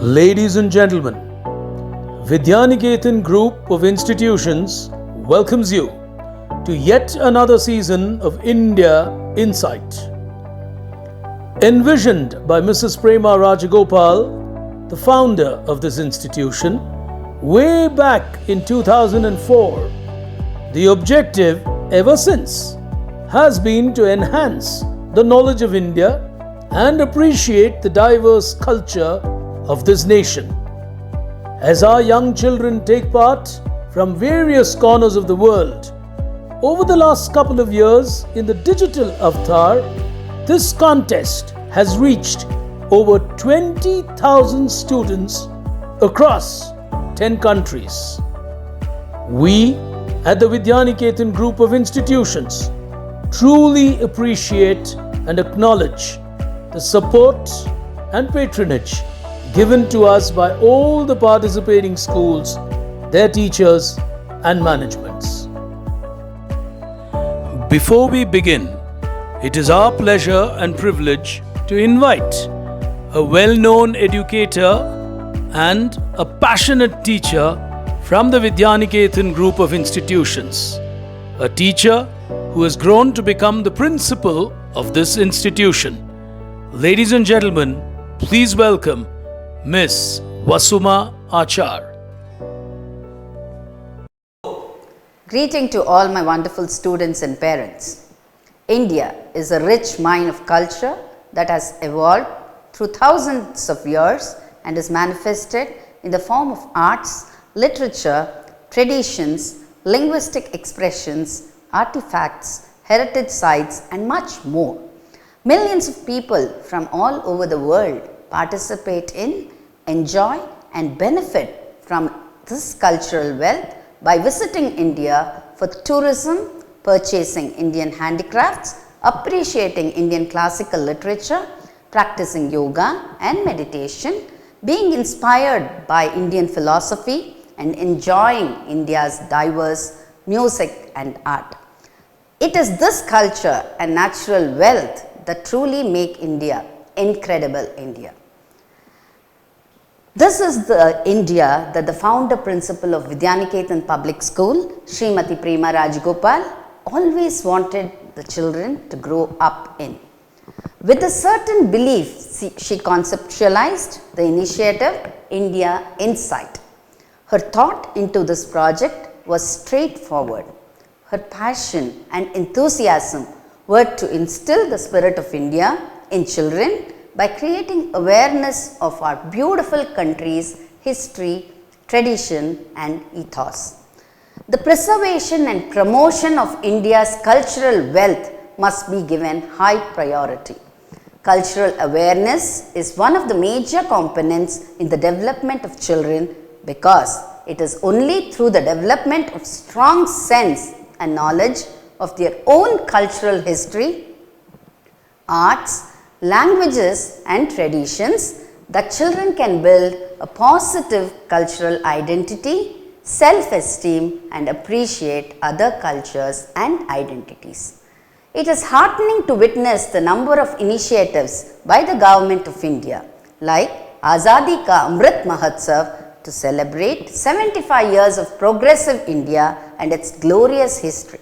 Ladies and gentlemen, Vidyaniketan Group of Institutions welcomes you to yet another season of India Insight. Envisioned by Mrs. Prema Rajagopal, the founder of this institution, way back in 2004, the objective ever since has been to enhance the knowledge of India and appreciate the diverse culture of this nation. As our young children take part from various corners of the world, over the last couple of years in the digital avatar, this contest has reached over 20,000 students across 10 countries. We at the Vidyaniketan Group of Institutions truly appreciate and acknowledge the support and patronage given to us by all the participating schools, their teachers and managements. Before we begin, it is our pleasure and privilege to invite a well-known educator and a passionate teacher from the Vidyaniketan Group of Institutions, a teacher who has grown to become the principal of this institution. Ladies and gentlemen, please welcome Miss Vasuma Achar. Greeting to all my wonderful students and parents. India is a rich mine of culture that has evolved through thousands of years and is manifested in the form of arts, literature, traditions, linguistic expressions, artifacts, heritage sites and much more. Millions of people from all over the world participate in, enjoy and benefit from this cultural wealth by visiting India for tourism, purchasing Indian handicrafts, appreciating Indian classical literature, practicing yoga and meditation, being inspired by Indian philosophy and enjoying India's diverse music and art. It is this culture and natural wealth that truly make India incredible India. This is the India that the founder principal of Vidyaniketan Public School, Srimati Prema Rajagopal, always wanted the children to grow up in. With a certain belief, she conceptualized the initiative India Insight. Her thought into this project was straightforward. Her passion and enthusiasm were to instill the spirit of India in children by creating awareness of our beautiful country's history, tradition and ethos. The preservation and promotion of India's cultural wealth must be given high priority. Cultural awareness is one of the major components in the development of children because it is only through the development of strong sense and knowledge of their own cultural history, arts, languages and traditions that children can build a positive cultural identity, self-esteem and appreciate other cultures and identities. It is heartening to witness the number of initiatives by the Government of India like Azadi Ka Amrit Mahotsav to celebrate 75 years of progressive India and its glorious history,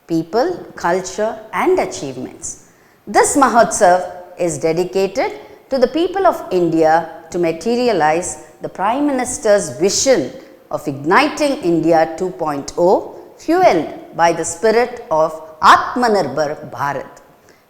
people, culture and achievements. This Mahotsav is dedicated to the people of India to materialize the Prime Minister's vision of igniting India 2.0 fueled by the spirit of Atmanirbhar Bharat.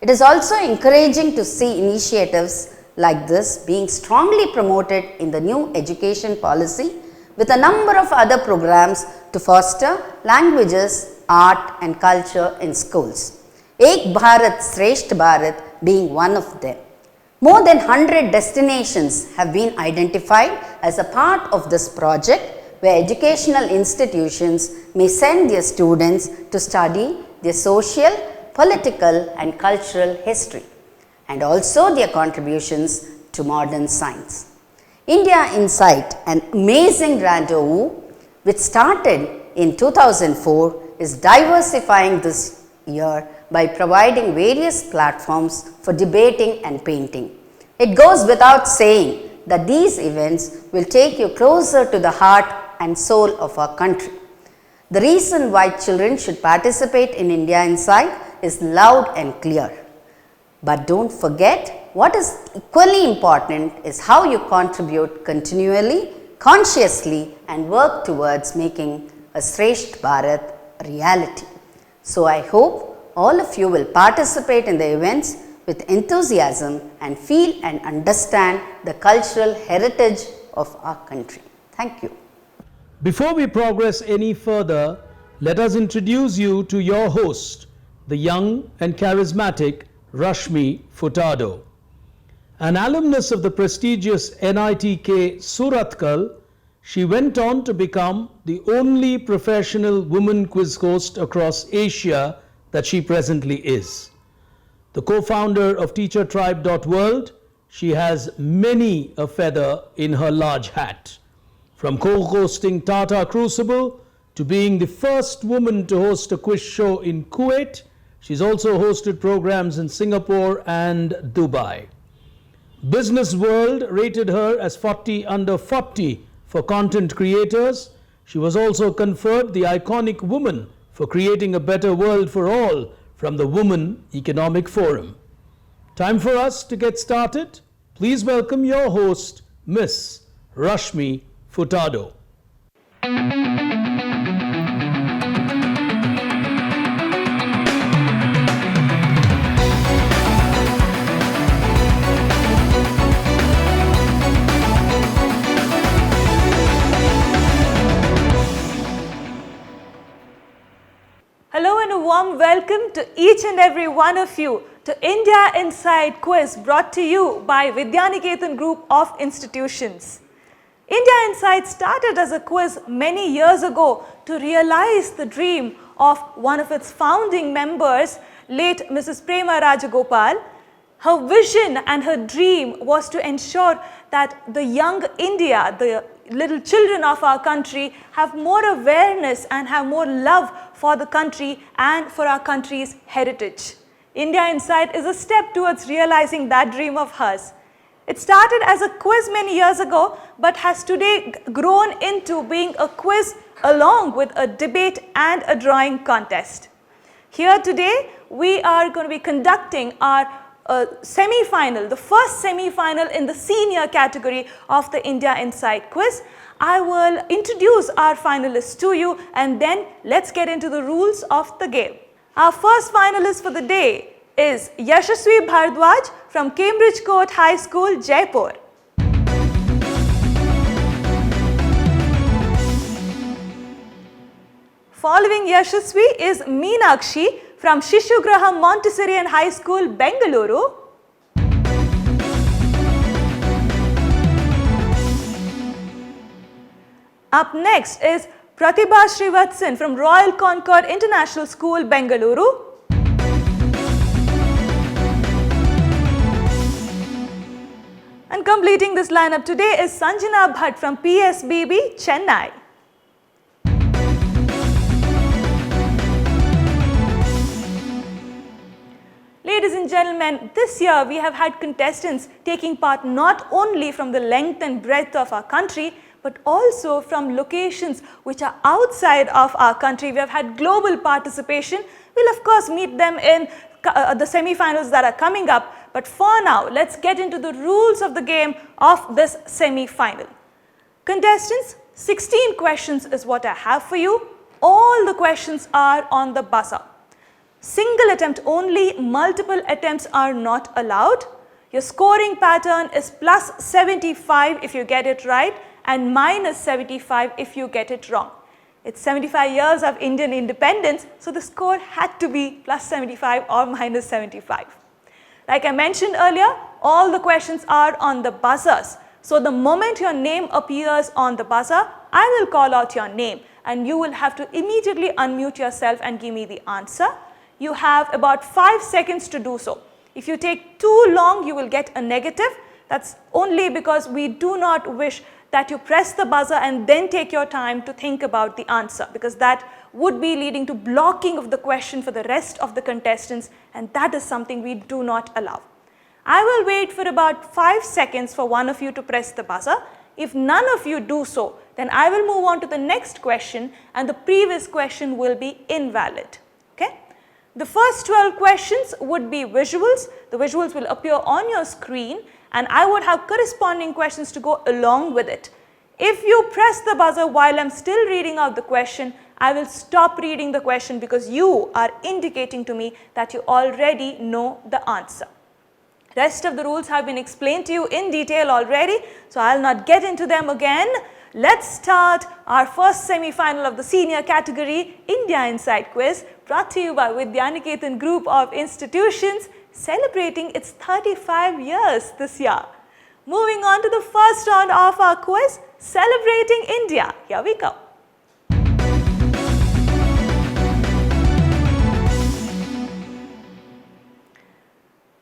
It is also encouraging to see initiatives like this being strongly promoted in the new education policy with a number of other programs to foster languages, art and culture in schools. Ek Bharat Shreshth Bharat being one of them. More than 100 destinations have been identified as a part of this project where educational institutions may send their students to study their social, political and cultural history and also their contributions to modern science. India Insight, an amazing rendezvous which started in 2004, is diversifying this year by providing various platforms for debating and painting. It goes without saying that these events will take you closer to the heart and soul of our country. The reason why children should participate in India Inside is loud and clear. But don't forget, what is equally important is how you contribute continually, consciously and work towards making a Shreshth Bharat a reality. So I hope all of you will participate in the events with enthusiasm and feel and understand the cultural heritage of our country. Thank you. Before we progress any further, let us introduce you to your host, the young and charismatic Rashmi Furtado. An alumnus of the prestigious NITK Surathkal, she went on to become the only professional woman quiz host across Asia that she presently is. The co-founder of teachertribe.world, she has many a feather in her large hat. From co-hosting Tata Crucible to being the first woman to host a quiz show in Kuwait, she's also hosted programs in Singapore and Dubai. Business World rated her as 40 under 40 for content creators. She was also conferred the iconic woman for creating a better world for all from the Women Economic Forum. Time for us to get started. Please welcome your host, Miss Rashmi Furtado. Hello and a warm welcome to each and every one of you to India Inside Quiz, brought to you by Vidyaniketan Group of Institutions. India Inside started as a quiz many years ago to realize the dream of one of its founding members, late Mrs. Prema Rajagopal. Her vision and her dream was to ensure that the young India, the little children of our country, have more awareness and have more love for the country and for our country's heritage. India Inside is a step towards realizing that dream of hers. It started as a quiz many years ago, but has today grown into being a quiz along with a debate and a drawing contest. Here today, we are going to be conducting our semi-final, the first semi-final in the senior category of the India Inside Quiz. I will introduce our finalists to you and then let's get into the rules of the game. Our first finalist for the day is Yashasvi Bhardwaj from Cambridge Court High School, Jaipur. Following Yashasvi is Meenakshi from Shishugraham Montessori and High School, Bangalore. Up next is Pratibha Srivatsan from Royal Concord International School, Bangalore. And completing this lineup today is Sanjana Bhatt from PSBB, Chennai. Ladies and gentlemen, this year we have had contestants taking part not only from the length and breadth of our country, but also from locations which are outside of our country. We have had global participation. We'll of course meet them in the semi-finals that are coming up. But for now, let's get into the rules of the game of this semi-final. Contestants, 16 questions is what I have for you. All the questions are on the buzzer. Single attempt only, multiple attempts are not allowed. Your scoring pattern is plus 75 if you get it right and minus 75 if you get it wrong. It's 75 years of Indian independence, so the score had to be plus 75 or minus 75. Like I mentioned earlier, all the questions are on the buzzers. So the moment your name appears on the buzzer, I will call out your name and you will have to immediately unmute yourself and give me the answer. You have about 5 seconds to do so. If you take too long, you will get a negative. That's only because we do not wish that you press the buzzer and then take your time to think about the answer, because that would be leading to blocking of the question for the rest of the contestants, and that is something we do not allow. I will wait for about 5 seconds for one of you to press the buzzer. If none of you do so, then I will move on to the next question and the previous question will be invalid. Okay? The first 12 questions would be visuals. The visuals will appear on your screen and I would have corresponding questions to go along with it. If you press the buzzer while I am still reading out the question, I will stop reading the question because you are indicating to me that you already know the answer. Rest of the rules have been explained to you in detail already, so I will not get into them again. Let's start our first semi-final of the senior category, India Inside Quiz, brought to you by Vidyaniketan Group of Institutions, celebrating its 35 years this year. Moving on to the first round of our quiz, Celebrating India. Here we go.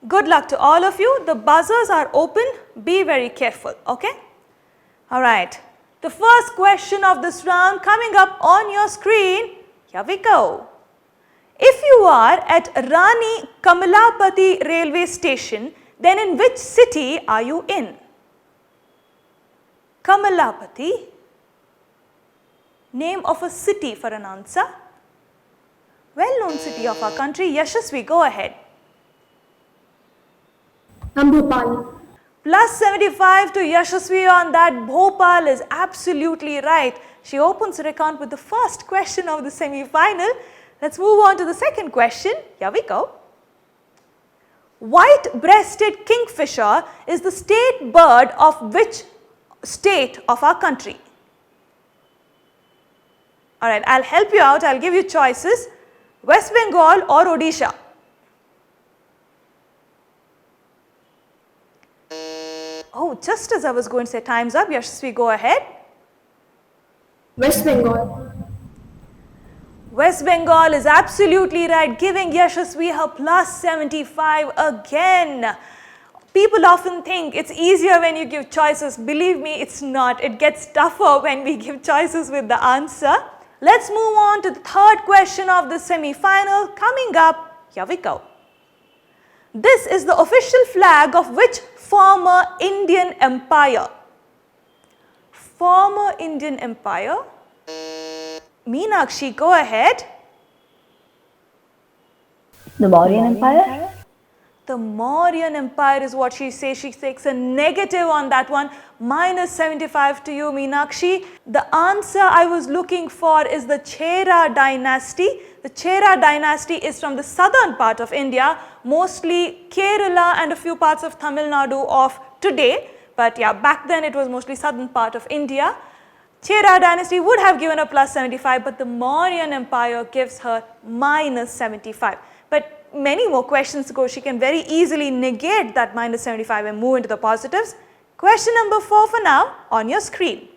Good luck to all of you. The buzzers are open. Be very careful, okay? All right. The first question of this round coming up on your screen. Here we go. If you are at Rani Kamalapati railway station, then in which city are you in? Kamalapati. Name of a city for an answer. Well-known city of our country. Yashasvi, go ahead. Bhopal. Plus 75 to Yashasvi on that. Bhopal is absolutely right. She opens her account with the first question of the semi-final. Let's move on to the second question. Here we go. White-breasted kingfisher is the state bird of which state of our country? Alright, I'll help you out. I'll give you choices. West Bengal or Odisha? Oh, just as I was going to say time's up, Yashasvi, go ahead. West Bengal. West Bengal is absolutely right, giving Yashasvi her plus 75 again. People often think it's easier when you give choices. Believe me, it's not. It gets tougher when we give choices with the answer. Let's move on to the third question of the semi-final. Coming up, here we go. This is the official flag of which former Indian empire? Former Indian empire? Meenakshi, go ahead. The Mauryan Empire. The Mauryan Empire is what she says. She takes a negative on that one. Minus 75 to you, Meenakshi. The answer I was looking for is the Chera dynasty. The Chera dynasty is from the southern part of India, mostly Kerala and a few parts of Tamil Nadu of today. But yeah, back then it was mostly southern part of India. Chera dynasty would have given her plus 75, but the Mauryan Empire gives her minus 75. But many more questions to go. She can very easily negate that minus 75 and move into the positives. Question number 4 for now on your screen.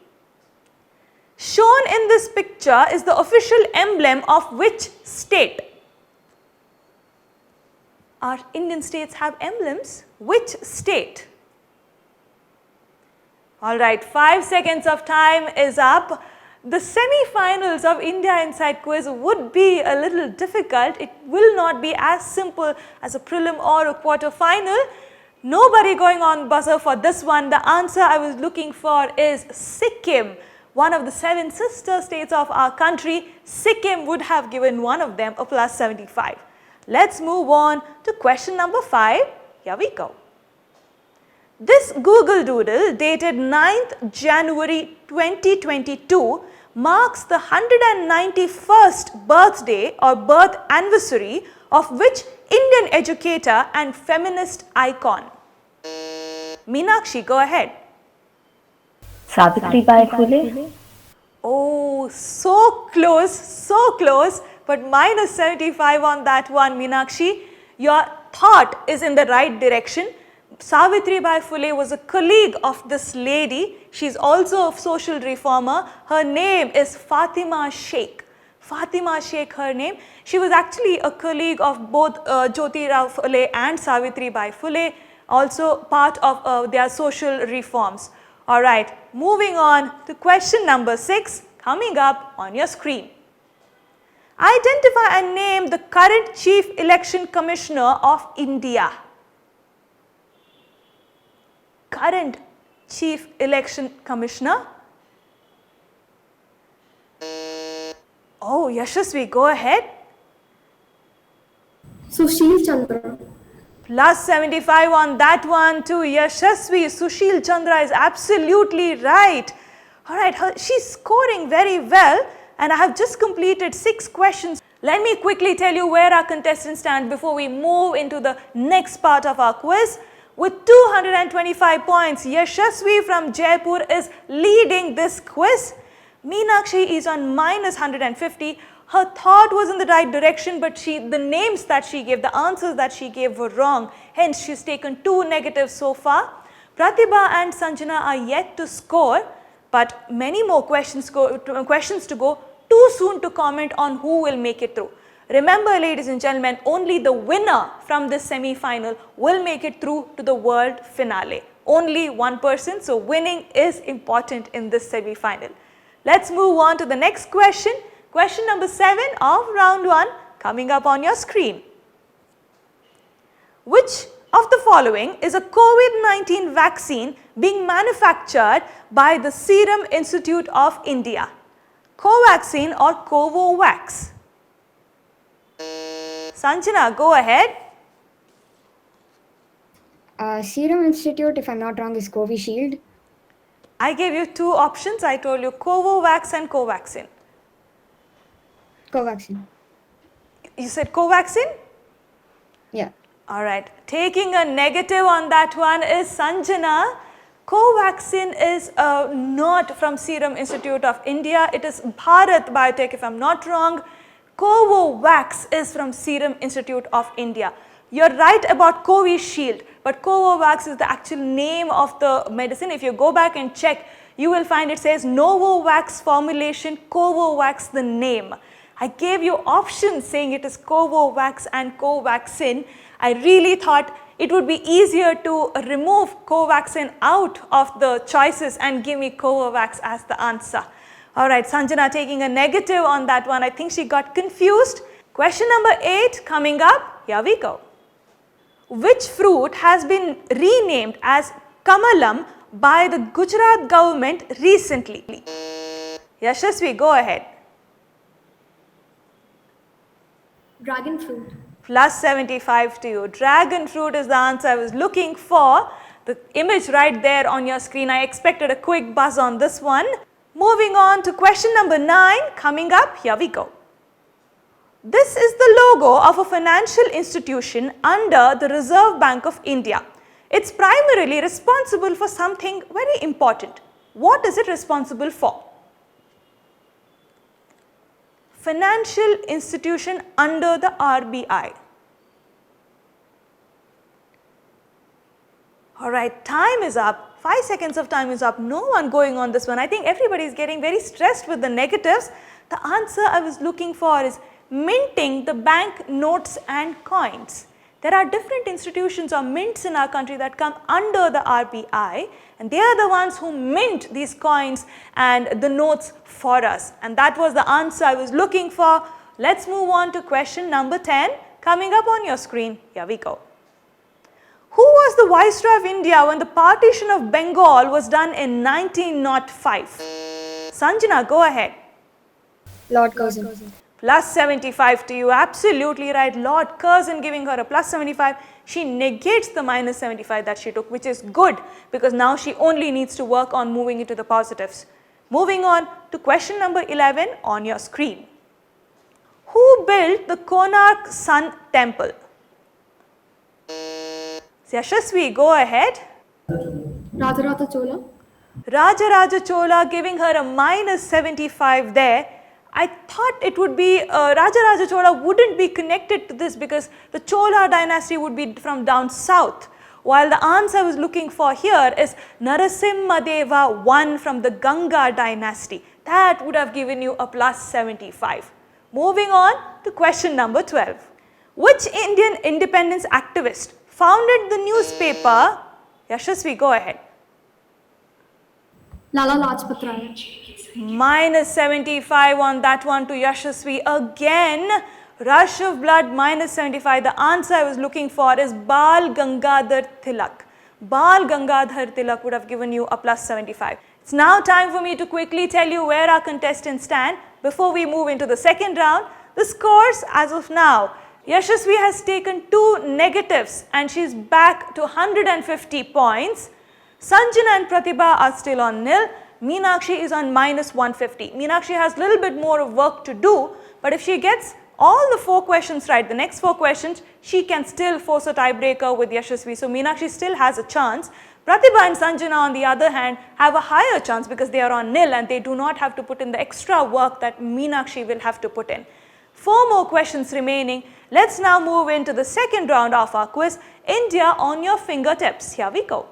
Shown in this picture is the official emblem of which state? Our Indian states have emblems. Which state? Alright, 5 seconds of time is up. The semi-finals of India Inside Quiz would be a little difficult. It will not be as simple as a prelim or a quarter final. Nobody going on buzzer for this one. The answer I was looking for is Sikkim, one of the 7 sister states of our country. Sikkim would have given one of them a plus 75. Let's move on to question number 5. Here we go. This Google Doodle dated 9th January 2022 marks the 191st birthday or birth anniversary of which Indian educator and feminist icon? Meenakshi, go ahead. Savitribai Phule. Oh, so close, but minus 75 on that one, Meenakshi. Your thought is in the right direction. Savitribai Phule was a colleague of this lady. She's also a social reformer. Her name is Fatima Sheikh. Fatima Sheikh, her name. She was actually a colleague of both Jyotirao Phule and Savitribai Phule, also part of their social reforms. Alright, moving on to question number 6 coming up on your screen. Identify and name the current Chief Election Commissioner of India. current Chief Election Commissioner? Oh, Yashasvi, go ahead. Sushil Chandra. Plus 75 on that one to Yashasvi. Sushil Chandra is absolutely right. Alright, she's scoring very well, and I have just completed 6 questions. Let me quickly tell you where our contestants stand before we move into the next part of our quiz. With 225 points, Yashasvi from Jaipur is leading this quiz. Meenakshi is on minus 150. Her thought was in the right direction, but the names that she gave, the answers that she gave were wrong. Hence, she's taken 2 negatives so far. Pratibha and Sanjana are yet to score, but many more questions to go. Too soon to comment on who will make it through. Remember, ladies and gentlemen, only the winner from this semi-final will make it through to the world finale. Only one person, so winning is important in this semi-final. Let's move on to the next question. Question number 7 of round 1 coming up on your screen. Which of the following is a COVID-19 vaccine being manufactured by the Serum Institute of India? Covaxin or Covovax? Sanjana, go ahead. Serum Institute, if I'm not wrong, is Covishield. I gave you 2 options. I told you Covovax and Covaxin. Covaxin. You said Covaxin? Yeah. Alright. Taking a negative on that one is Sanjana. Covaxin is not from Serum Institute of India. It is Bharat Biotech, if I'm not wrong. Covovax is from Serum Institute of India. You're right about Covishield, but Covovax is the actual name of the medicine. If you go back and check, you will find it says Novavax formulation, Covovax the name. I gave you options saying it is Covovax and Covaxin. I really thought it would be easier to remove Covaxin out of the choices and give me Covovax as the answer. Alright, Sanjana taking a negative on that one. I think she got confused. Question number 8 coming up. Here we go. Which fruit has been renamed as Kamalam by the Gujarat government recently? Yashasvi, go ahead. Dragon fruit. Plus 75 to you. Dragon fruit is the answer I was looking for. The image right there on your screen. I expected a quick buzz on this one. Moving on to question number 9 coming up. Here we go. This is the logo of a financial institution under the Reserve Bank of India. It's primarily responsible for something very important. What is it responsible for? Financial institution under the RBI. Alright, time is up. 5 seconds of time is up. No one going on this one. I think everybody is getting very stressed with the negatives. The answer I was looking for is minting the bank notes and coins. There are different institutions or mints in our country that come under the RBI, and they are the ones who mint these coins and the notes for us. And that was the answer I was looking for. Let's move on to question number 10 coming up on your screen. Here we go. Who was the Viceroy of India when the partition of Bengal was done in 1905? Sanjana, go ahead. Lord Curzon. Plus 75 to you. Absolutely right. Lord Curzon giving her a plus 75. She negates the minus 75 that she took, which is good because now she only needs to work on moving into the positives. Moving on to question number 11 on your screen. Who built the Konark Sun Temple? Yashasvi, go ahead. Rajaratha Chola. Rajaraja Chola giving her a minus 75 there. I thought it would be, Rajaraja Chola wouldn't be connected to this because the Chola dynasty would be from down south. While the answer I was looking for here is Narasimhadeva I from the Ganga dynasty. That would have given you a plus 75. Moving on to question number 12. Which Indian independence activist founded the newspaper? Yashasvi, go ahead. Lala Lajpat Rai. Minus 75 on that one to Yashasvi. Again, rush of blood, minus 75. The answer I was looking for is Bal Gangadhar Tilak. Bal Gangadhar Tilak would have given you a plus 75. It's now time for me to quickly tell you where our contestants stand before we move into the second round. The scores as of now. Yashasvi has taken 2 negatives and she's back to 150 points. Sanjana and Pratibha are still on nil. Meenakshi is on minus 150. Meenakshi has a little bit more of work to do, but if she gets all the 4 questions right, the next 4 questions, she can still force a tiebreaker with Yashasvi. So Meenakshi still has a chance. Pratibha and Sanjana on the other hand have a higher chance because they are on nil and they do not have to put in the extra work that Meenakshi will have to put in. 4 more questions remaining. Let's now move into the second round of our quiz, India on your fingertips. Here we go.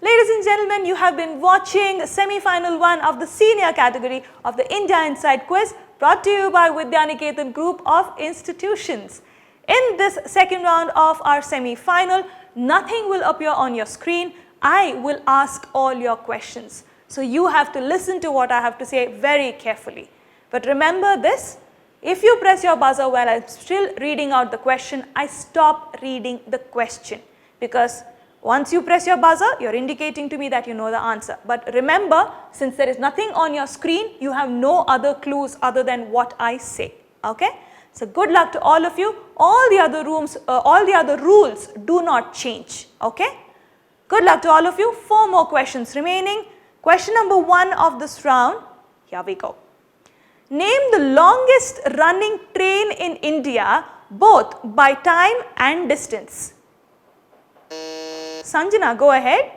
Ladies and gentlemen, you have been watching semi-final 1 of the senior category of the India Inside Quiz, brought to you by Vidyaniketan Group of Institutions. In this second round of our semi-final, nothing will appear on your screen. I will ask all your questions. So you have to listen to what I have to say very carefully. But remember this, if you press your buzzer while I'm still reading out the question, I stop reading the question, because once you press your buzzer, you're indicating to me that you know the answer. But remember, since there is nothing on your screen, you have no other clues other than what I say. Okay? So good luck to all of you. All the other rules do not change. Okay? Good luck to all of you. 4 more questions remaining. Question number 1 of this round. Here we go. Name the longest running train in India, both by time and distance. Sanjana, go ahead.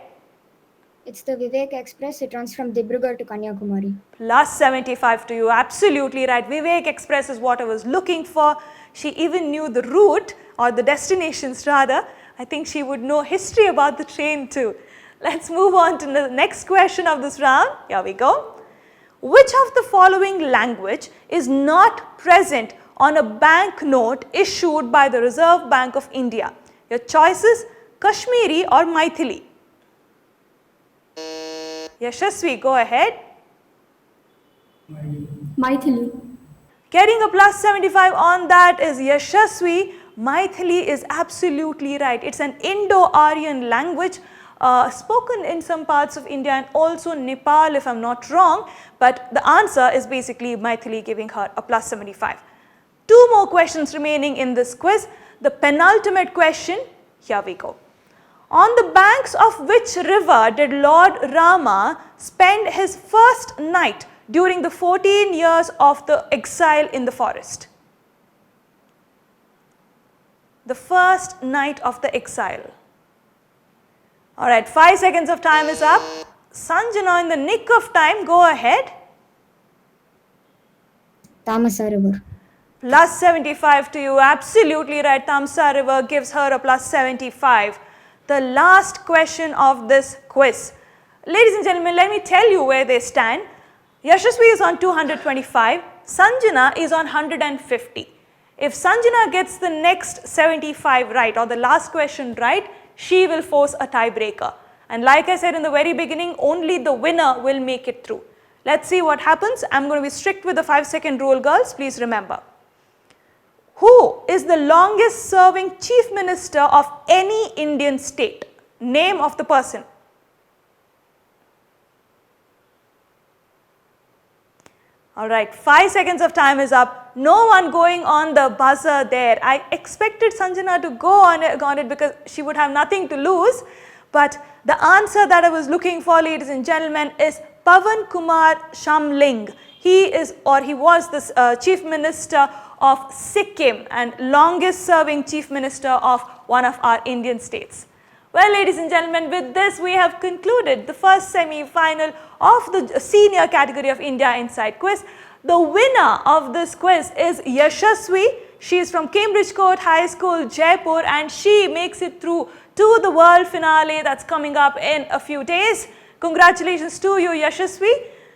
It's the Vivek Express. It runs from Dibrugarh to Kanyakumari. Plus 75 to you. Absolutely right. Vivek Express is what I was looking for. She even knew the route, or the destinations rather. I think she would know history about the train too. Let's move on to the next question of this round. Here we go. Which of the following language is not present on a banknote issued by the Reserve Bank of India? Your choices: Kashmiri or Maithili. Yashasvi, go ahead. Maithili. Getting a plus 75 on that is Yashasvi. Maithili is absolutely right. It's an Indo-Aryan language spoken in some parts of India and also Nepal, if I'm not wrong. But the answer is basically Maithili, giving her a plus 75. 2 more questions remaining in this quiz. The penultimate question. Here we go. On the banks of which river did Lord Rama spend his first night during the 14 years of the exile in the forest? The first night of the exile. Alright, 5 seconds of time is up. Sanjana, in the nick of time, go ahead. Tamasa River. Plus 75 to you. Absolutely right. Tamsa River gives her a plus 75. The last question of this quiz. Ladies and gentlemen, let me tell you where they stand. Yashasvi is on 225. Sanjana is on 150. If Sanjana gets the next 75 right, or the last question right, she will force a tiebreaker. And like I said in the very beginning, only the winner will make it through. Let's see what happens. I'm going to be strict with the 5-second rule, girls. Please remember. Who is the longest serving chief minister of any Indian state? Name of the person. Alright, 5 seconds of time is up. No one going on the buzzer there. I expected Sanjana to go on it because she would have nothing to lose. But the answer that I was looking for, ladies and gentlemen, is Pavan Kumar Shamling. He was the chief minister of Sikkim and longest serving chief minister of one of our Indian states. Well, ladies and gentlemen, with this we have concluded the first semi-final of the senior category of India Inside Quiz. The winner of this quiz is Yashasvi. She is from Cambridge Court High School, Jaipur, and she makes it through to the world finale that's coming up in a few days. Congratulations to you, Yashasvi.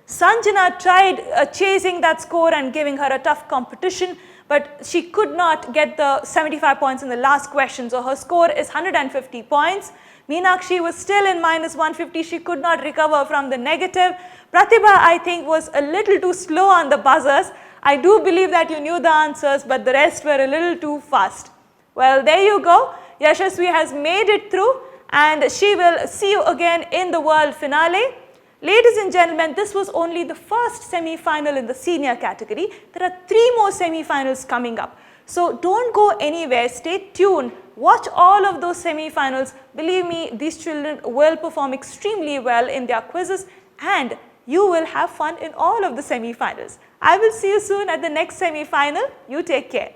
Sanjana tried chasing that score and giving her a tough competition, but she could not get the 75 points in the last question, so her score is 150 points. Meenakshi was still in minus 150, she could not recover from the negative. Pratibha, I think, was a little too slow on the buzzers. I do believe that you knew the answers, but the rest were a little too fast. Well, there you go. Yashasvi has made it through, and she will see you again in the world finale. Ladies and gentlemen, this was only the first semi-final in the senior category. There are 3 more semi-finals coming up. So don't go anywhere, stay tuned, watch all of those semi-finals. Believe me, these children will perform extremely well in their quizzes, and you will have fun in all of the semi-finals. I will see you soon at the next semi-final. You take care.